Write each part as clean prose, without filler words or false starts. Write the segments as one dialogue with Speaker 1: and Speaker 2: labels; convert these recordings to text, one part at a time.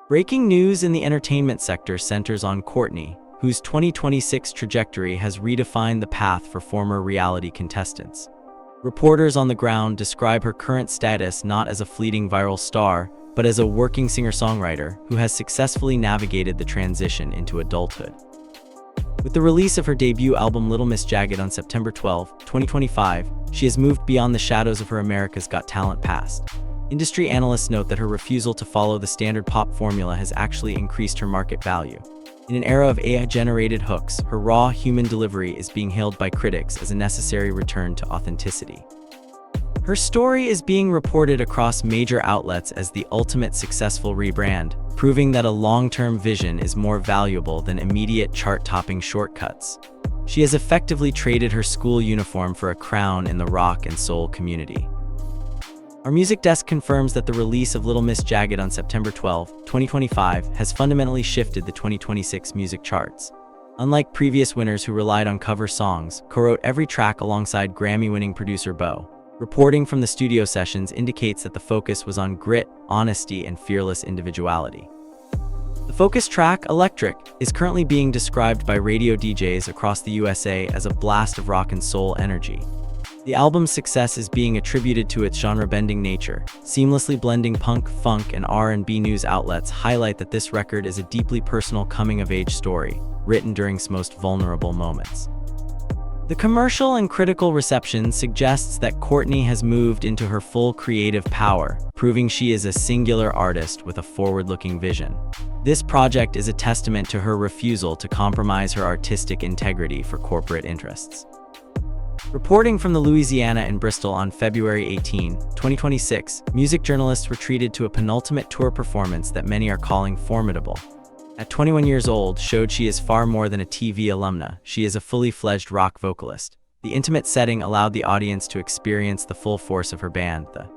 Speaker 1: Breaking news in the entertainment sector centers on Courtney, whose 2026 trajectory has redefined the path for former reality contestants. Reporters on the ground describe her current status not as a fleeting viral star, but as a working singer-songwriter who has successfully navigated the transition into adulthood. With the release of her debut album Little Miss Jagged on September 12, 2025, she has moved beyond the shadows of her America's Got Talent past. Industry analysts note that her refusal to follow the standard pop formula has actually increased her market value. In an era of AI-generated hooks, her raw human delivery is being hailed by critics as a necessary return to authenticity. Her story is being reported across major outlets as the ultimate successful rebrand, proving that a long-term vision is more valuable than immediate chart-topping shortcuts. She has effectively traded her school uniform for a crown in the rock and soul community. Our music desk confirms that the release of Little Miss Jagged on September 12, 2025 has fundamentally shifted the 2026 music charts. Unlike previous winners who relied on cover songs, co-wrote every track alongside Grammy-winning producer Bo. Reporting from the studio sessions indicates that the focus was on grit, honesty, and fearless individuality. The focus track, Electric, is currently being described by radio DJs across the USA as a blast of rock and soul energy. The album's success is being attributed to its genre-bending nature, seamlessly blending punk, funk, and R&B. News outlets highlight that this record is a deeply personal coming-of-age story, written during its most vulnerable moments. The commercial and critical reception suggests that Courtney has moved into her full creative power, proving she is a singular artist with a forward-looking vision. This project is a testament to her refusal to compromise her artistic integrity for corporate interests. Reporting from the Louisiana and Bristol on February 18, 2026, music journalists were treated to a penultimate tour performance that many are calling formidable. At 21 years old, showed she is far more than a TV alumna. She is a fully fledged rock vocalist. The intimate setting allowed the audience to experience the full force of her band. The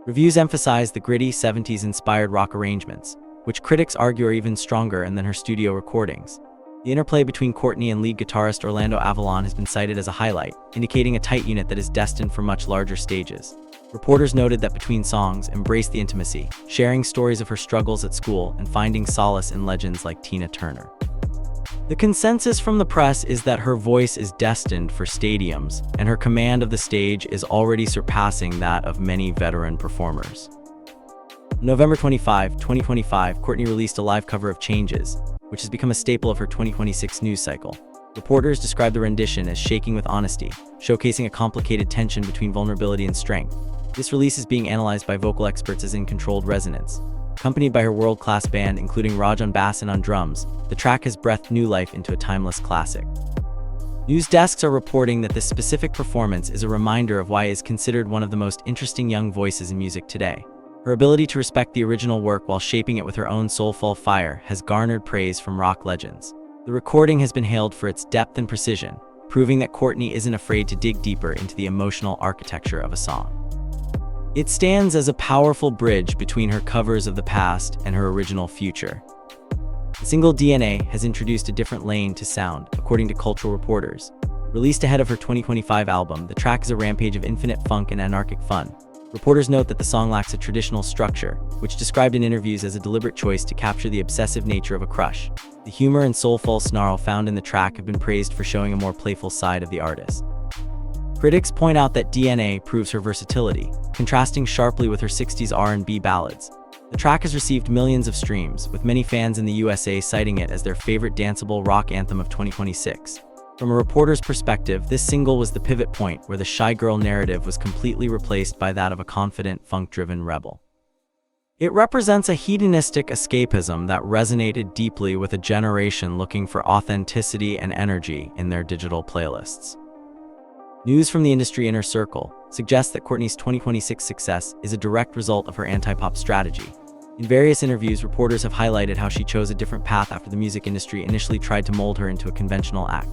Speaker 1: reviews emphasize the gritty 70s-inspired rock arrangements, which critics argue are even stronger than her studio recordings. The interplay between Courtney and lead guitarist Orlando Avalon has been cited as a highlight, indicating a tight unit that is destined for much larger stages. Reporters noted that between songs, embraced the intimacy, sharing stories of her struggles at school and finding solace in legends like Tina Turner. The consensus from the press is that her voice is destined for stadiums, and her command of the stage is already surpassing that of many veteran performers. On November 25, 2025, Courtney released a live cover of Changes, which has become a staple of her 2026 news cycle. Reporters describe the rendition as shaking with honesty, showcasing a complicated tension between vulnerability and strength. This release is being analyzed by vocal experts as in controlled resonance. Accompanied by her world-class band, including Raj on bass and on drums, the track has breathed new life into a timeless classic. News desks are reporting that this specific performance is a reminder of why it is considered one of the most interesting young voices in music today. Her ability to respect the original work while shaping it with her own soulful fire has garnered praise from rock legends. The recording has been hailed for its depth and precision, proving that Courtney isn't afraid to dig deeper into the emotional architecture of a song. It stands as a powerful bridge between her covers of the past and her original future. The single DNA has introduced a different lane to sound, according to cultural reporters. Released ahead of her 2025 album, the track is a rampage of infinite funk and anarchic fun. Reporters note that the song lacks a traditional structure, which described in interviews as a deliberate choice to capture the obsessive nature of a crush. The humor and soulful snarl found in the track have been praised for showing a more playful side of the artist. Critics point out that DNA proves her versatility, contrasting sharply with her 60s R&B ballads. The track has received millions of streams, with many fans in the USA citing it as their favorite danceable rock anthem of 2026. From a reporter's perspective, this single was the pivot point where the shy girl narrative was completely replaced by that of a confident, funk-driven rebel. It represents a hedonistic escapism that resonated deeply with a generation looking for authenticity and energy in their digital playlists. News from the industry inner circle suggests that Courtney's 2026 success is a direct result of her anti-pop strategy. In various interviews, reporters have highlighted how she chose a different path after the music industry initially tried to mold her into a conventional act.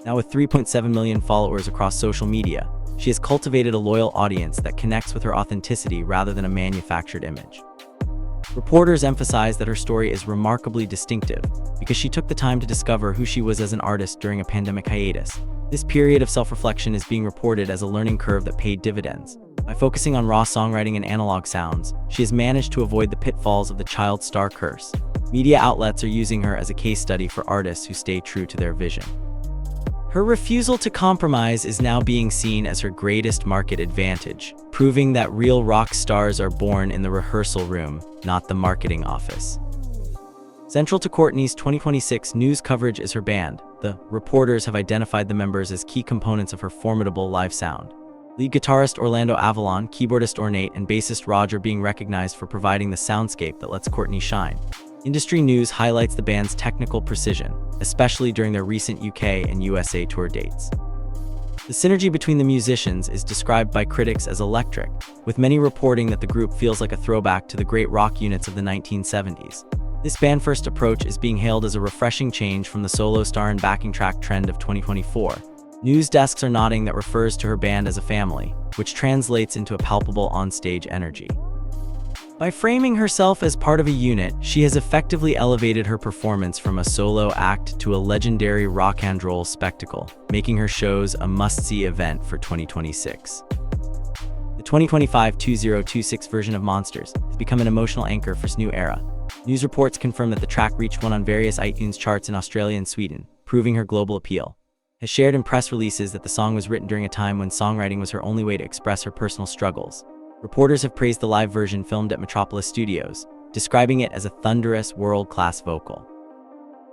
Speaker 1: Now with 3.7 million followers across social media, she has cultivated a loyal audience that connects with her authenticity rather than a manufactured image. Reporters emphasize that her story is remarkably distinctive because she took the time to discover who she was as an artist during a pandemic hiatus. This period of self-reflection is being reported as a learning curve that paid dividends. By focusing on raw songwriting and analog sounds, she has managed to avoid the pitfalls of the child star curse. Media outlets are using her as a case study for artists who stay true to their vision. Her refusal to compromise is now being seen as her greatest market advantage, proving that real rock stars are born in the rehearsal room, not the marketing office. Central to Courtney's 2026 news coverage is her band. The reporters have identified the members as key components of her formidable live sound. Lead guitarist Orlando Avalon, keyboardist Ornate, and bassist Roger being recognized for providing the soundscape that lets Courtney shine. Industry news highlights the band's technical precision, especially during their recent UK and USA tour dates. The synergy between the musicians is described by critics as electric, with many reporting that the group feels like a throwback to the great rock units of the 1970s. This band-first approach is being hailed as a refreshing change from the solo star and backing track trend of 2024. News desks are nodding that refers to her band as a family, which translates into a palpable on-stage energy. By framing herself as part of a unit, she has effectively elevated her performance from a solo act to a legendary rock and roll spectacle, making her shows a must-see event for 2026. The 2025-2026 version of Monsters has become an emotional anchor for this new era. News reports confirm that the track reached 1 on various iTunes charts in Australia and Sweden, proving her global appeal. Has shared in press releases that the song was written during a time when songwriting was her only way to express her personal struggles. Reporters have praised the live version filmed at Metropolis Studios, describing it as a thunderous, world-class vocal.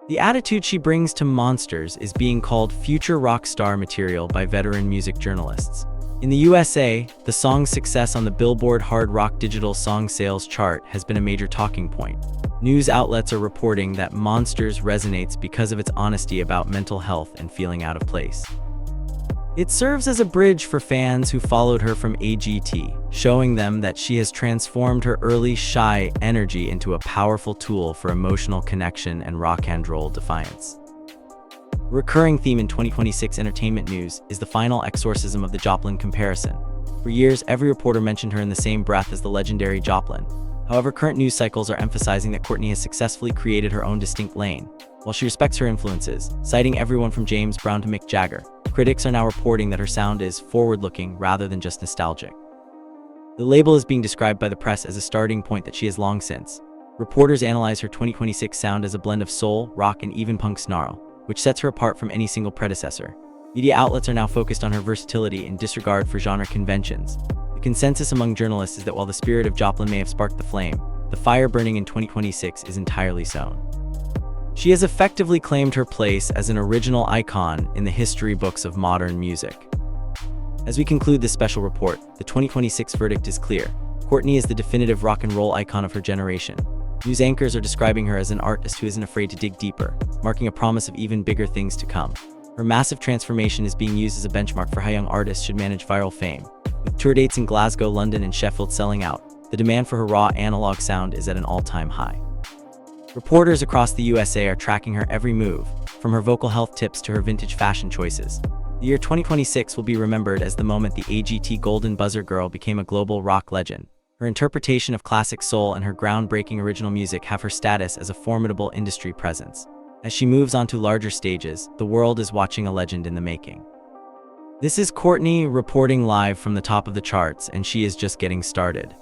Speaker 1: The attitude she brings to Monsters is being called future rock star material by veteran music journalists. In the USA, the song's success on the Billboard Hard Rock Digital Song Sales chart has been a major talking point. News outlets are reporting that Monsters resonates because of its honesty about mental health and feeling out of place. It serves as a bridge for fans who followed her from AGT, showing them that she has transformed her early shy energy into a powerful tool for emotional connection and rock and roll defiance. A recurring theme in 2026 entertainment news is the final exorcism of the Joplin comparison. For years, every reporter mentioned her in the same breath as the legendary Joplin. However, current news cycles are emphasizing that Courtney has successfully created her own distinct lane. While she respects her influences, citing everyone from James Brown to Mick Jagger, critics are now reporting that her sound is forward-looking rather than just nostalgic. The label is being described by the press as a starting point that she has long since. Reporters analyze her 2026 sound as a blend of soul, rock, and even punk snarl, which sets her apart from any single predecessor. Media outlets are now focused on her versatility and disregard for genre conventions. The consensus among journalists is that while the spirit of Joplin may have sparked the flame, the fire burning in 2026 is entirely sown. She has effectively claimed her place as an original icon in the history books of modern music. As we conclude this special report, the 2026 verdict is clear. Courtney is the definitive rock and roll icon of her generation. News anchors are describing her as an artist who isn't afraid to dig deeper, marking a promise of even bigger things to come. Her massive transformation is being used as a benchmark for how young artists should manage viral fame. With tour dates in Glasgow, London, and Sheffield selling out, the demand for her raw analog sound is at an all-time high. Reporters across the USA are tracking her every move, from her vocal health tips to her vintage fashion choices. The year 2026 will be remembered as the moment the AGT Golden Buzzer Girl became a global rock legend. Her interpretation of classic soul and her groundbreaking original music have her status as a formidable industry presence. As she moves onto larger stages, the world is watching a legend in the making. This is Courtney reporting live from the top of the charts, and she is just getting started.